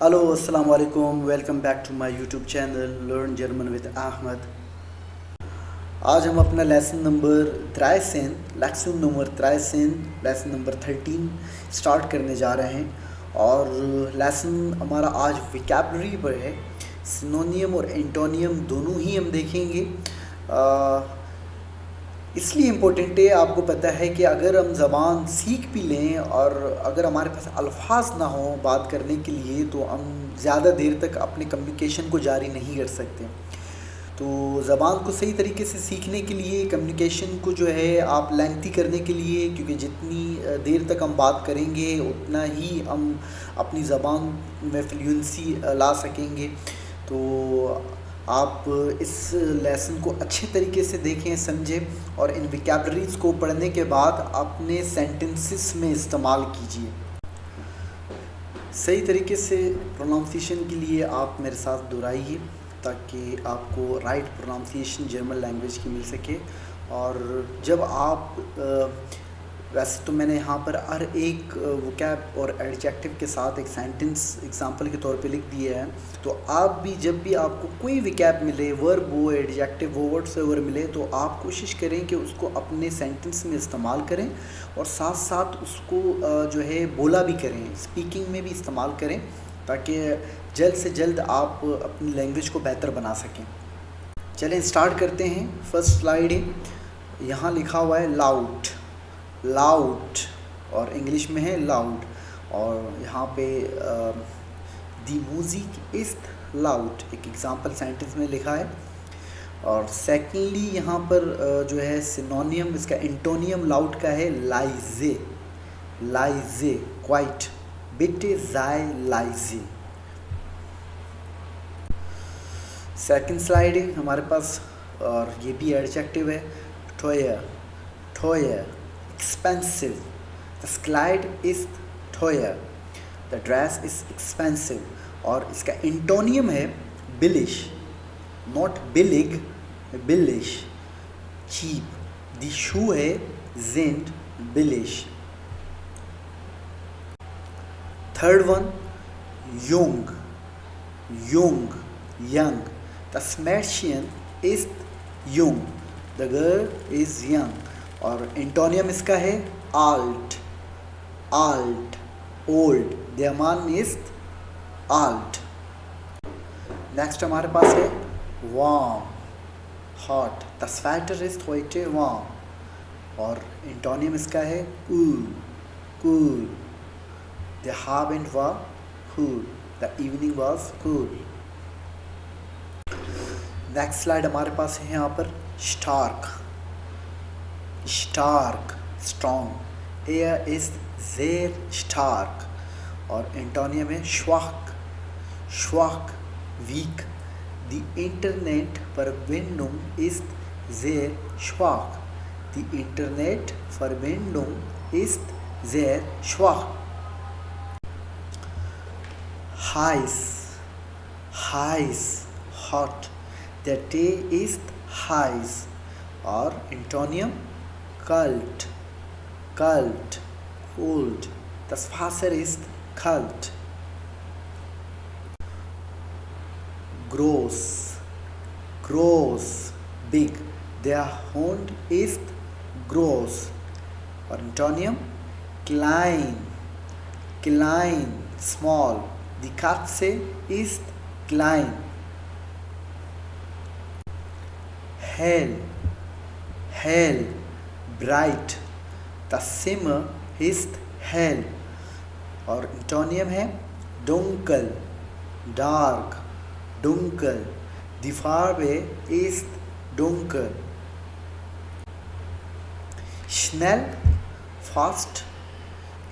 Hello अस्सलाम वालेकुम, welcome back to my YouTube channel learn German with Ahmad. आज हम अपना lesson number 13, lesson number 13, lesson number 13 start करने जा रहे हैं। और लेसन हमारा आज विकैबलरी पर है। सिनोनियम और एंटोनियम दोनों ही हम देखेंगे। इसलिए इम्पोर्टेंट है, आपको पता है कि अगर हम ज़बान सीख भी लें और अगर हमारे पास अल्फाज ना हो बात करने के लिए, तो हम ज़्यादा देर तक अपने कम्युनिकेशन को जारी नहीं कर सकते। तो ज़बान को सही तरीके से सीखने के लिए, कम्युनिकेशन को जो है आप लेंथी करने के लिए, क्योंकि जितनी देर तक हम बात करेंगे उतना ही हम अपनी ज़बान में फ्लुएंसी ला सकेंगे। तो आप इस लेसन को अच्छे तरीके से देखें, समझें और इन विकैबलरीज़ को पढ़ने के बाद अपने सेंटेंसेस में इस्तेमाल कीजिए। सही तरीके से प्रोनाउंसिएशन के लिए आप मेरे साथ दोहराइए ताकि आपको राइट प्रोनाउंसिएशन जर्मन लैंग्वेज की मिल सके। और जब आप वैसे तो मैंने यहाँ पर हर एक वोकैब और एडजेक्टिव के साथ एक सेंटेंस एग्जांपल के तौर पे लिख दिया है। तो आप भी जब भी आपको कोई वोकैब मिले, वर्ब हो, एडजेक्टिव हो, व्हाट्सएवर मिले, तो आप कोशिश करें कि उसको अपने सेंटेंस में इस्तेमाल करें और साथ साथ उसको जो है बोला भी करें, स्पीकिंग में भी इस्तेमाल करें, ताकि जल्द से जल्द आप अपनी लैंग्वेज को बेहतर बना सकें। चलें स्टार्ट करते हैं। फर्स्ट स्लाइड है, यहाँ लिखा हुआ है लाउड, लाउड और इंग्लिश में है लाउड। और यहाँ पे दी म्यूजिक इज़ लाउड एक एग्जांपल सेंटेंस में लिखा है। और सेकेंडली यहाँ पर जो है सिनोनियम, इसका एंटोनियम लाउड का है लाइजे, लाइजे क्वाइट, बिटे जाय लाइजे। सेकंड स्लाइड है हमारे पास और ये भी एडजेक्टिव है, टोयर, टोयर expensive, the slide is teuer, the dress is expensive। और इसका एंटोनियम है बिलिश, नॉट बिलिग, बिलिश, चीप। दी शू है जिंड, बिलिश। Third one young, young, young, the Smartian is young, the girl is young। और एंटोनियम इसका है alt, alt, old, der Mann ist alt। Next हमारे पास है warm, hot, das Wetter ist heute warm। और एंटोनियम इसका है cool, cool, der Abend war cool, the evening was cool। Next slide हमारे पास है यहाँ पर stark, stark, strong, er ist sehr stark। और एंटोनियम है schwach, schwach, weak, die Internetverbindung ist sehr schwach, die Internetverbindung ist sehr schwach। heiß, heiß, hot, der Tee ist heiß। और antonym kalt, kalt, cold, das Wasser ist kalt। groß, groß, big, der Hund ist groß। और antonym klein, klein, small, die Katze ist klein। hell, hell, bright, das Zimmer ist hell। और antonym है dunkel, dark, dunkel, die Farbe ist dunkel। schnell, fast,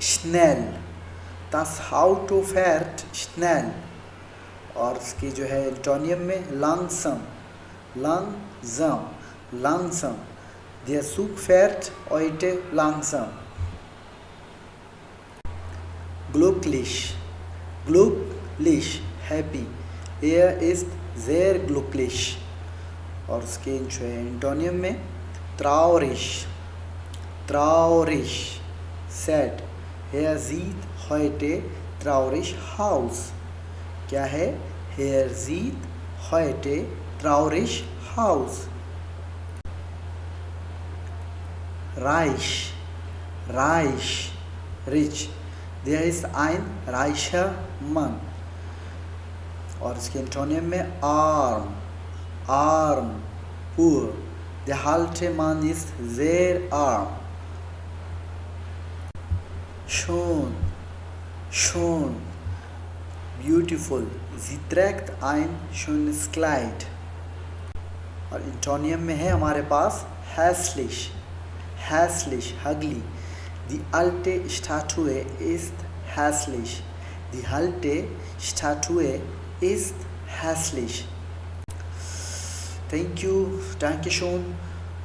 schnell, das Auto fährt schnell। और इसके जो है antonym में langsam, langsam, langsam, der Zug fährt heute langsam। glücklich, glücklich, happy, er ist sehr glücklich। और उसके जो है एंटोनियम में traurig, traurig, sad, er sieht heute traurig aus। क्या है? Hair Jeet heute traurig Haus. Reich, reich, rich. There is ein reicher Mann. और इसके antonym में arm, arm, poor. Der alte Mann ist sehr arm. Schön, schön, beautiful. Sie trägt ein schönes Kleid. और antonym में है हमारे पास hässlich, hässlich, ugly. Die alte Statue ist hässlich. Die alte Statue ist hässlich. Thank you, thank you shown.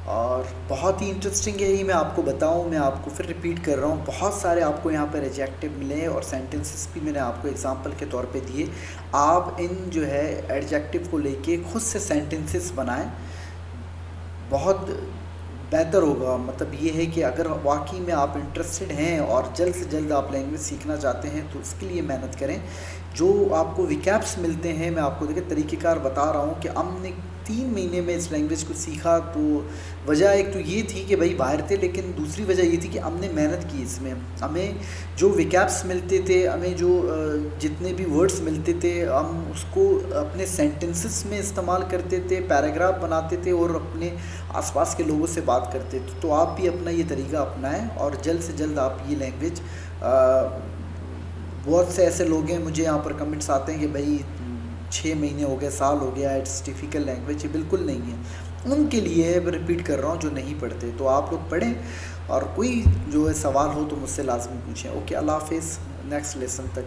और बहुत ही interesting है ये, मैं आपको बताऊं, मैं आपको फिर रिपीट कर रहा हूँ, बहुत सारे आपको यहाँ पर एडजेक्टिव मिले हैं और सेंटेंसेस भी मैंने आपको एग्जांपल के तौर पे दिए। आप इन जो है एडजेक्टिव को लेके खुद से सेंटेंसेस बनाएं, बहुत बेहतर होगा। मतलब ये है कि अगर वाकई में आप इंटरेस्टेड हैं और जल्द से जल्द आप लैंग्वेज सीखना चाहते हैं तो उसके लिए मेहनत करें। जो आपको विकैप्स मिलते हैं, मैं आपको देखिए तरीक़ेकार बता रहा हूँ कि हमने 3 महीने में इस लैंग्वेज को सीखा। तो वजह एक तो ये थी कि भाई बाहर थे, लेकिन दूसरी वजह ये थी कि हमने मेहनत की इसमें। हमें जो विकैप्स मिलते थे, हमें जो जितने भी वर्ड्स मिलते थे, हम उसको अपने सेंटेंसेस में इस्तेमाल करते थे, पैराग्राफ बनाते थे और अपने आसपास के लोगों से बात करते थे। तो आप भी अपना ये तरीका अपनाएं और जल्द से जल्द आप ये लैंग्वेज, बहुत से ऐसे लोग हैं, मुझे यहाँ पर कमेंट्स आते हैं कि भाई 6 महीने हो गए, साल हो गया, इट्स डिफ़िकल्ट लैंग्वेज। ये बिल्कुल नहीं है, उनके लिए रिपीट कर रहा हूँ जो नहीं पढ़ते। तो आप लोग पढ़ें और कोई जो है सवाल हो तो मुझसे लाजमी पूछें। ओके, अल्लाह हाफिज़, नेक्स्ट लेसन तक।